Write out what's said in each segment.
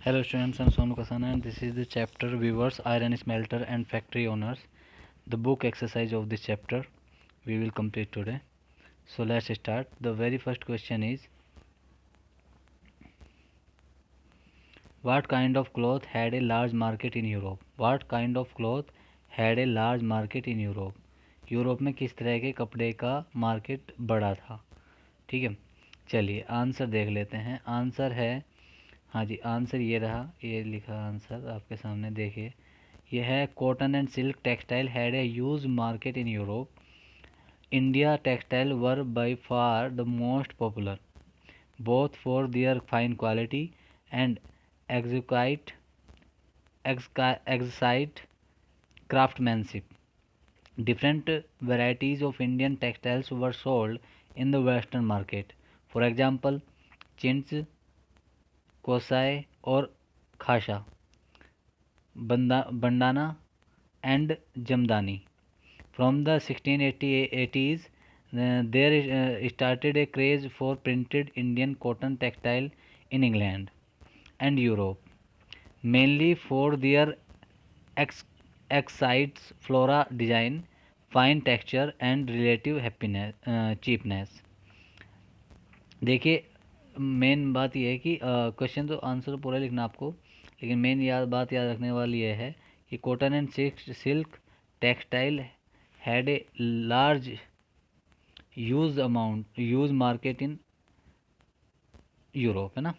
Hello students, I'm Sonu Kasana and this is the chapter Weavers, Iron Smelter and Factory Owners. The book exercise of this chapter we will complete today. So let's start. The very first question is, what kind of cloth had a large market in Europe? What kind of cloth had a large market in Europe? Europe में किस तरह के कपड़े का market बड़ा था? ठीक है, चलिए आंसर देख लेते हैं। आंसर है, हाँ जी, आंसर ये रहा, ये लिखा आंसर आपके सामने देखिए। ये है cotton and silk textile had a huge market in Europe. India textile were by far the most popular both for their fine quality and exquisite craftsmanship. Different varieties of Indian textiles were sold in the Western market. For example, chintz, kosai or khasha, bandana and jamdani. From the 1680s, there started a craze for printed Indian cotton textile in England and Europe, mainly for their ex- excites flora design, fine texture and relative cheapness. देखिए, main बात यह है कि question तो answer पूरा लिखना आपको, लेकिन मेन बात याद रखने वाली यह है कि cotton and silk textile had a large use market in Europe, है ना।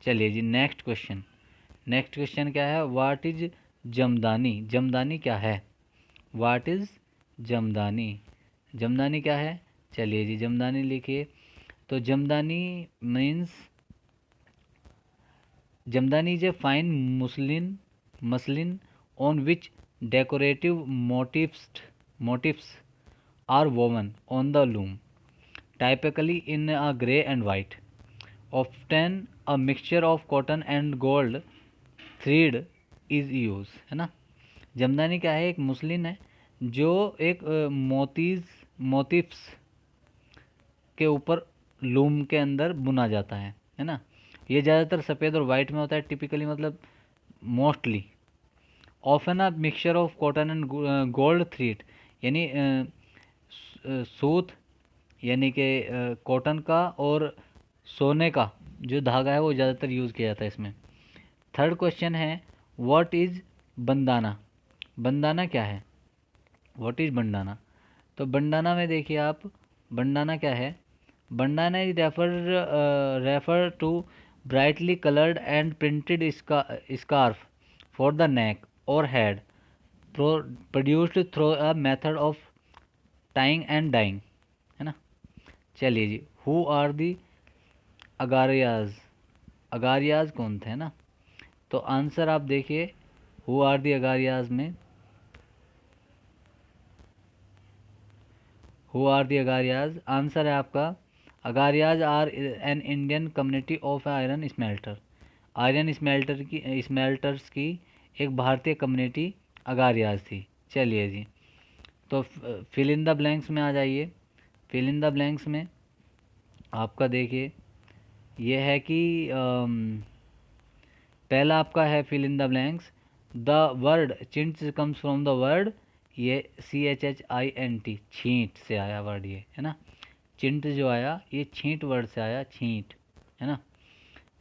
चलिए जी, नेक्स्ट क्वेश्चन क्या है? What is jamdani? जमदानी क्या है? What is jamdani? जमदानी क्या है? चलिए जी, जमदानी लिखिए। तो jamdani is a fine muslin on which decorative motifs are woven on the loom, typically in a grey and white, often a mixture of cotton and gold thread is used, है ना। जमदानी क्या है? एक मुस्लिन है जो एक मोटिफ्स के ऊपर लूम के अंदर बुना जाता है ना। ये ज़्यादातर सफ़ेद और वाइट में होता है, टिपिकली मतलब mostly. Often a mixture of cotton and gold thread, यानी सूत यानी कि कॉटन का और सोने का जो धागा है वो ज़्यादातर यूज़ किया जाता है इसमें। थर्ड क्वेश्चन है, व्हाट इज़ बंदाना? बंदाना क्या है? What is bandana? तो बंदाना में देखिए आप, बंदाना क्या है? Bandana is refer to brightly coloured and printed scarf for the neck और head, produced through a method of tying and dyeing, है ना। चलिए जी, हु आर दी अगारियाज? अगारियाज कौन थे, ना? तो आंसर आप देखिए, हु आर दी अगारियाज में, who are the Agarias, answer है आपका, Agarias are an Indian community of iron smelter. Iron smelters की एक भारतीय कम्युनिटी अगारियाज थी। चलिए जी, तो फिल इन द ब्लैंक्स में आ जाइए। फिल इन द ब्लैंक्स में आपका देखिए ये है कि पहला आपका है fill in the blanks, the word chintz comes from the word, ये CHHINT, छींट से आया वर्ड, ये है ना। चिंट जो आया ये छींट वर्ड से आया, छींट, है ना।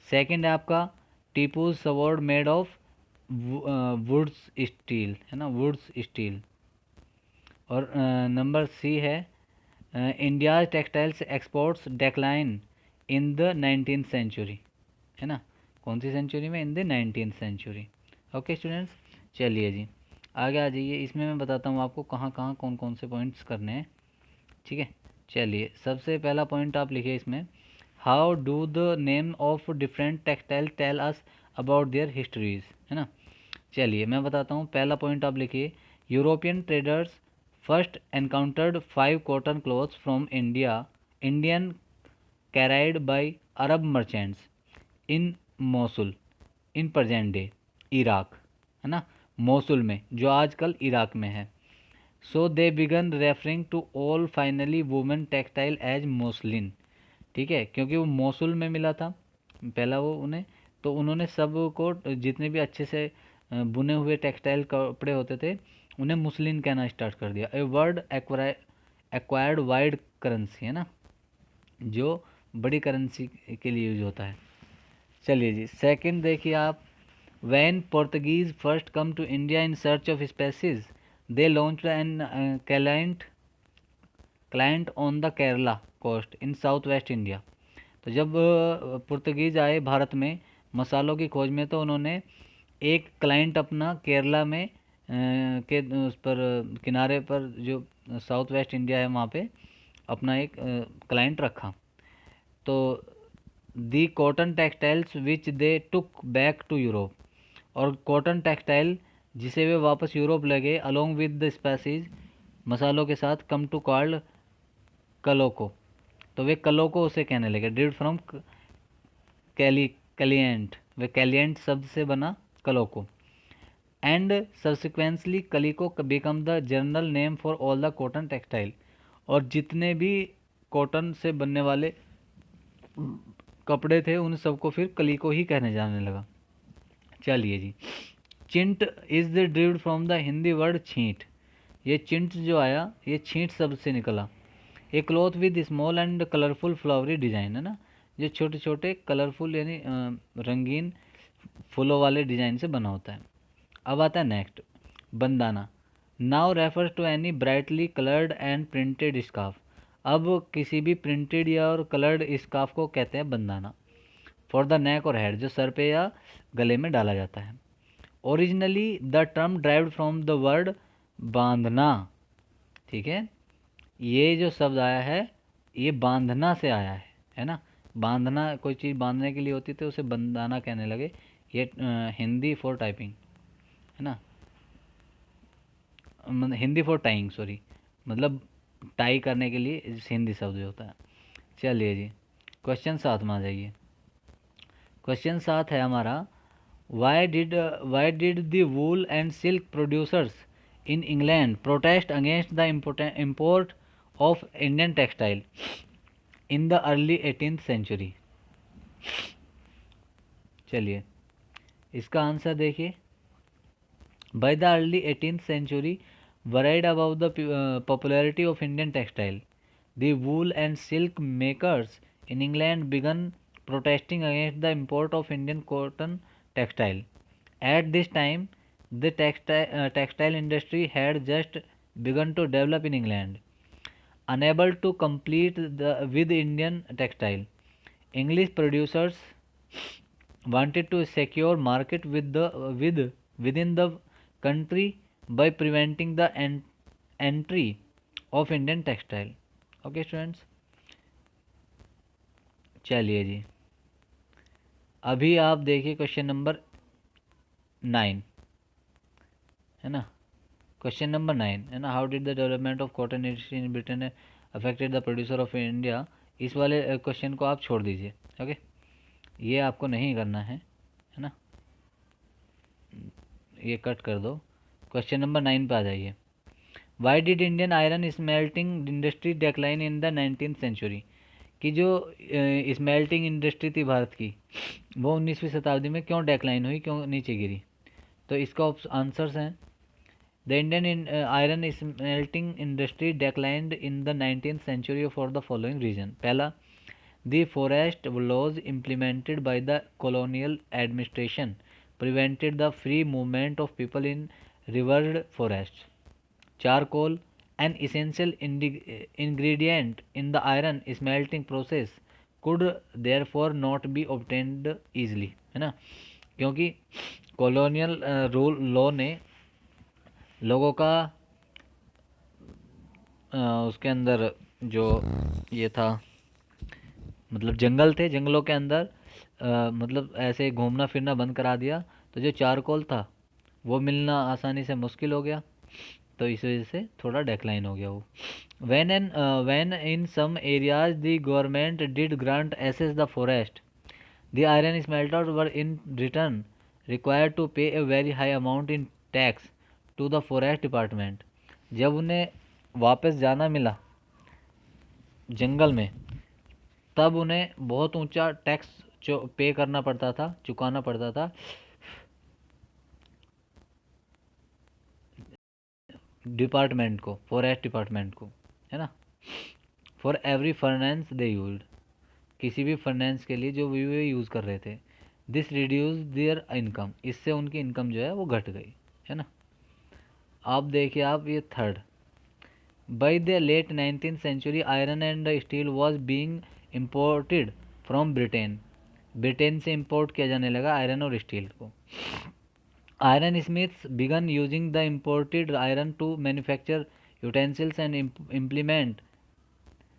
सेकंड है आपका Tipu sword made of woods steel, है ना, वुड्स स्टील। और नंबर सी है India textiles exports decline in the 19th century, है ना। कौन सी सेंचुरी में? In the 19th century. Okay students, चलिए जी आगे आ जाइए। इसमें मैं बताता हूँ आपको कहाँ कहाँ कौन कौन से पॉइंट्स करने हैं, ठीक है। चलिए, सबसे पहला पॉइंट आप लिखिए इसमें, how do the name of different textile tell us about their histories, है ना। चलिए मैं बताता हूँ, पहला पॉइंट आप लिखिए, European traders first encountered 5 cotton cloths from Indian carried by Arab merchants in Mosul in present day Iraq, है ना, मोसुल में जो आजकल इराक में है। So they began referring to all finely woven textile as muslin, ठीक है, क्योंकि वो मोसुल में मिला था पहला वो उन्हें, तो उन्होंने सब को, जितने भी अच्छे से बुने हुए टेक्सटाइल कपड़े होते थे, उन्हें मुस्लिन कहना स्टार्ट कर दिया। A word acquired wide currency, है ना, जो बड़ी करेंसी के लिए यूज होता है। चलिए जी, सेकंड देखिए आप, when Portuguese first come to India in search of species they launched an client on the Kerala coast in south west India. तो जब पुर्तगीज आए भारत में मसालों की खोज में, तो उन्होंने एक क्लाइंट अपना केरला में के उस पर किनारे पर, जो साउथ वेस्ट इंडिया है वहाँ पे अपना एक क्लाइंट रखा। तो the cotton textiles which they took back to Europe, और कॉटन टेक्सटाइल जिसे वे वापस यूरोप ले गए अलोंग विद द स्पाइसेस, मसालों के साथ, कम टू कॉल्ड कलोको। तो वे कलोको उसे कहने लगे, डिड फ्रॉम कैलियंट, वे कैलियंट शब्द से बना calico. And subsequently calico became the general name for all the cotton textile, और जितने भी कॉटन से बनने वाले कपड़े थे उन सबको फिर कलिको ही कहने जाने लगा। चलिए जी, chintz is the derived from the Hindi word chhint. ये चिंट जो आया, ये छींट शब्द से निकला। A cloth with small and colourful flowery design, है ना, जो छोटे छोटे कलरफुल यानी रंगीन फूलों वाले डिजाइन से बना होता है। अब आता है next, bandana. Now refers to any brightly coloured and printed scarf. अब किसी भी प्रिंटेड या और कलर्ड स्कार्फ को कहते हैं बंदाना। फॉर द नेक और हेड, जो सर पे या गले में डाला जाता है। Originally the term derived from the word बांधना, ठीक है, ये जो शब्द आया है ये बांधना से आया है ना। बांधना, कोई चीज़ बांधने के लिए होती तो उसे बंदाना कहने लगे। ये हिंदी फॉर टाइपिंग, है ना, हिंदी फॉर टाइंग, सॉरी, मतलब टाई करने के लिए हिंदी शब्द होता है। चलिए जी, क्वेश्चन 7 में आ जाइए। क्वेश्चन 7 है हमारा, why did the wool and silk producers in England protest against the import of Indian textile in the early 18th century। चलिए इसका आंसर देखिए। By the early 18th century, worried about the popularity of Indian textile, the wool and silk makers in England began protesting against the import of Indian cotton textile. At this time, the textile industry had just begun to develop in England. Unable to compete with Indian textile, English producers wanted to secure market within the country by preventing the entry of Indian textile. Okay students, चलिए जी, अभी आप देखिए question number 9, है ना, question number 9 है ना, how did the development of cotton industry in Britain affected the producer of India. इस वाले क्वेश्चन को आप छोड़ दीजिए, ओके, ये आपको नहीं करना है ना, ये कट कर दो। क्वेश्चन नंबर 9 पे आ जाइए। Why did Indian iron smelting industry decline in the 19th century. कि जो स्मेल्टिंग इंडस्ट्री थी भारत की, वो 19वीं शताब्दी में क्यों डेक्लाइन हुई, क्यों नीचे गिरी। तो इसका आंसर्स हैं, the Indian iron smelting industry declined in the 19th century for the following reason. पहला, the forest laws implemented by the colonial administration prevented the free movement of people in revered forests. Charcoal, an essential ingredient in the iron smelting process, could therefore not be obtained easily, है ना, क्योंकि colonial rule law ने लोगों का उसके अंदर जो ये था, मतलब जंगल थे, जंगलों के अंदर मतलब ऐसे घूमना फिरना बंद करा दिया, तो जो चारकोल था वो मिलना आसानी से मुश्किल हो गया, तो इस वजह से थोड़ा डेक्लाइन हो गया वो। when in some areas the government did grant access the forest, the iron smelters were in return required to pay a very high amount in tax to the forest department। जब उन्हें वापस जाना मिला जंगल में, तब उन्हें बहुत ऊंचा टैक्स पे करना पड़ता था, चुकाना पड़ता था डिपार्टमेंट को, फॉरेस्ट डिपार्टमेंट को, है ना, for every furnace they used, किसी भी फर्नेंस के लिए जो भी वे यूज़ कर रहे थे। दिस रिड्यूस देयर इनकम, इससे उनकी इनकम जो है वो घट गई, है ना। आप देखिए, आप ये third, by the late 19th century iron and steel was being imported from Britain, Britain से इम्पोर्ट किया जाने लगा आयरन और स्टील को। Iron smiths began using the imported iron to manufacture utensils and implement,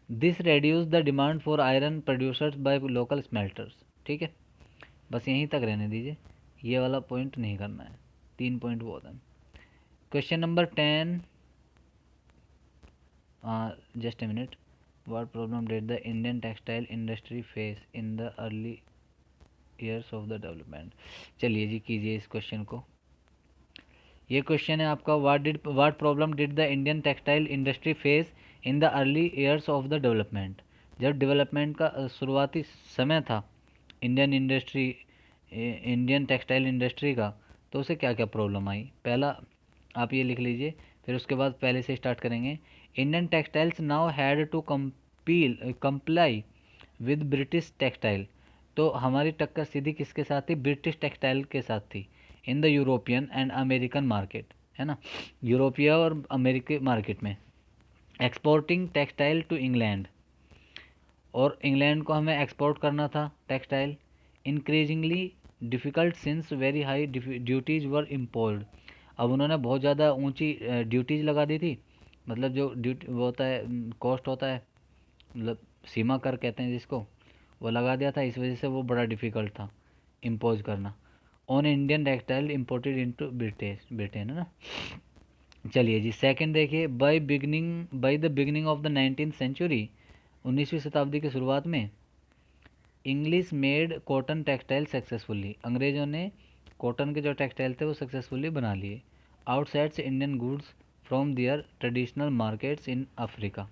this reduce the demand for iron producers by local smelters. ठीक है, बस यहीं तक रहने दीजिए, ये वाला पॉइंट नहीं करना है, 3 पॉइंट बहुत है। Question number 10, just a minute, what problem did the Indian textile industry face in the early years of the development. चलिए जी, कीजिए इस क्वेश्चन को। ये क्वेश्चन है आपका, what problem did the Indian textile industry face in the early years of the development. जब development का शुरुआती समय था इंडियन टेक्सटाइल इंडस्ट्री का, तो उसे क्या क्या प्रॉब्लम आई। पहला आप ये लिख लीजिए, फिर उसके बाद पहले से स्टार्ट करेंगे। Indian textiles now had to comply with British textile, तो हमारी टक्कर सीधी किसके साथ थी, ब्रिटिश टेक्सटाइल के साथ थी। In the European and American market, है ना, यूरोपीय और अमेरिकी मार्केट में। एक्सपोर्टिंग टेक्सटाइल टू इंग्लैंड, और इंग्लैंड को हमें एक्सपोर्ट करना था textile. Increasingly difficult since very high duties were imposed, अब उन्होंने बहुत ज़्यादा ऊंची ड्यूटीज़ लगा दी थी, मतलब जो ड्यूटी वो होता है, कॉस्ट होता है, मतलब सीमा कर कहते हैं जिसको, वो लगा दिया था। इस वजह से वो बड़ा डिफ़िकल्ट था इम्पोज करना on Indian textile imported into Britain, है ना। चलिए जी, सेकंड देखिए, by the beginning of the 19th century, 19वीं शताब्दी की शुरुआत में, English made cotton textile successfully, अंग्रेज़ों ने कॉटन के जो टेक्सटाइल थे वो सक्सेसफुली बना लिए। Outsides Indian goods from their traditional markets in Africa,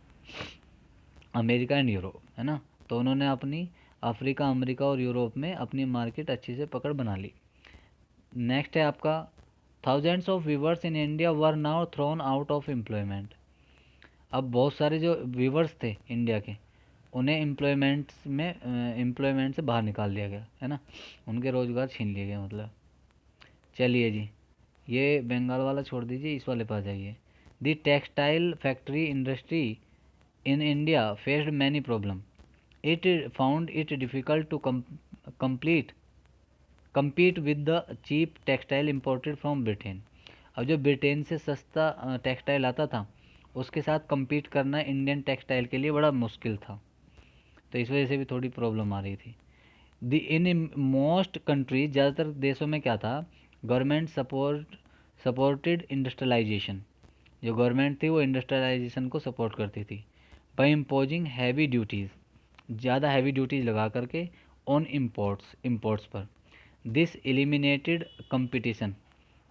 America and Europe, है ना। तो उन्होंने अपनी अफ्रीका, अमेरिका और यूरोप में अपनी मार्केट अच्छी से पकड़ बना ली। नेक्स्ट है आपका, thousands of viewers in India were now thrown out of employment, अब बहुत सारे जो वीवर्स थे इंडिया के, उन्हें एम्प्लॉयमेंट से बाहर निकाल दिया गया, है ना, उनके रोज़गार छीन लिए गए मतलब। चलिए जी, ये बंगाल वाला छोड़ दीजिए, इस वाले पर जाइए। The textile factory industry in India faced many problem, it found it difficult to complete compete with the cheap textile imported from Britain, अब जो ब्रिटेन से सस्ता टेक्सटाइल आता था उसके साथ compete करना इंडियन टेक्सटाइल के लिए बड़ा मुश्किल था, तो इस वजह से भी थोड़ी प्रॉब्लम आ रही थी। इन मोस्ट कंट्रीज, ज़्यादातर देशों में क्या था, गवर्नमेंट सपोर्टेड इंडस्ट्रियलाइजेशन, जो गवर्नमेंट थी वो इंडस्ट्रियलाइजेशन को सपोर्ट करती थी। बाई इम्पोजिंग हैवी ड्यूटीज़, ज़्यादा हैवी ड्यूटीज़ लगा करके ऑन इम्पोर्ट्स पर। दिस एलिमिनेटेड कंपटीशन,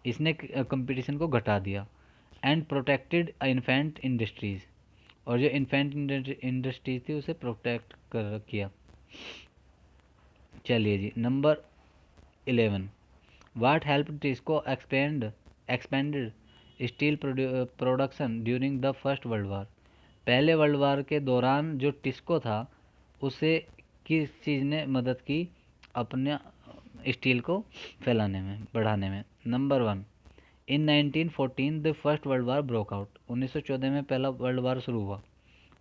इसने कंपटीशन को घटा दिया। एंड प्रोटेक्टेड इन्फेंट इंडस्ट्रीज़, और जो इन्फेंट इंडस्ट्रीज थी उसे प्रोटेक्ट कर किया। चलिए जी, number 11, what help TISCO expanded steel production during the first world war, पहले वर्ल्ड वार के दौरान जो टिस्को था उसे किस चीज़ ने मदद की अपने स्टील को फैलाने में, बढ़ाने में। Number 1, in 1914 the first world war broke out, 1914 में पहला वर्ल्ड वार शुरू हुआ।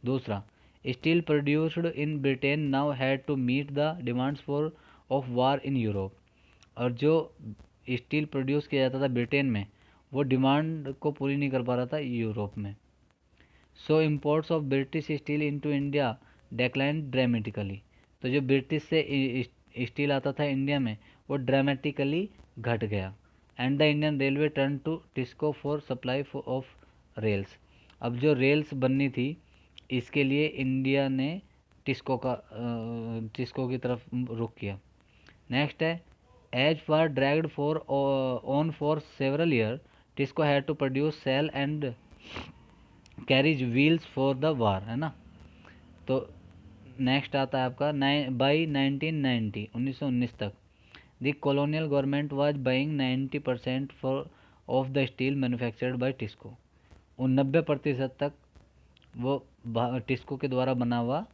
दूसरा, steel produced in Britain now had to meet the demands for of war in Europe, और जो स्टील प्रोड्यूस किया जाता था ब्रिटेन में वो डिमांड को पूरी नहीं कर पा रहा था यूरोप में। So imports of British steel into India decline dramatically, तो जो ब्रिटिश से स्टील आता था इंडिया में वो ड्रामेटिकली घट गया। And the Indian railway turn to TISCO for supply of rails, अब जो रेल्स बननी थी इसके लिए इंडिया ने टिस्को की तरफ रुख किया। नेक्स्ट है, as for dragged for on for several year, TISCO had to produce shell and carriage wheels for the war, है ना। तो नेक्स्ट आता है आपका बाई 1990 1919 तक the colonial government was buying 90% for of the steel manufactured by TISCO. उन 90% तक वो टिस्को के द्वारा बना हुआ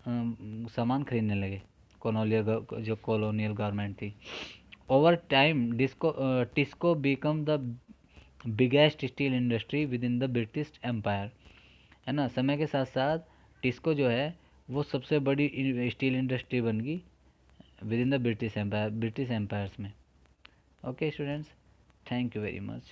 सामान खरीदने लगे, कॉलोनियल जो कॉलोनियल गवर्नमेंट थी। Over time TISCO become the biggest steel industry within the British empire, है ना। समय के साथ साथ टिस्को जो है वो सबसे बड़ी स्टील इंडस्ट्री बन गई within the British empires में। Okay students, thank you very much.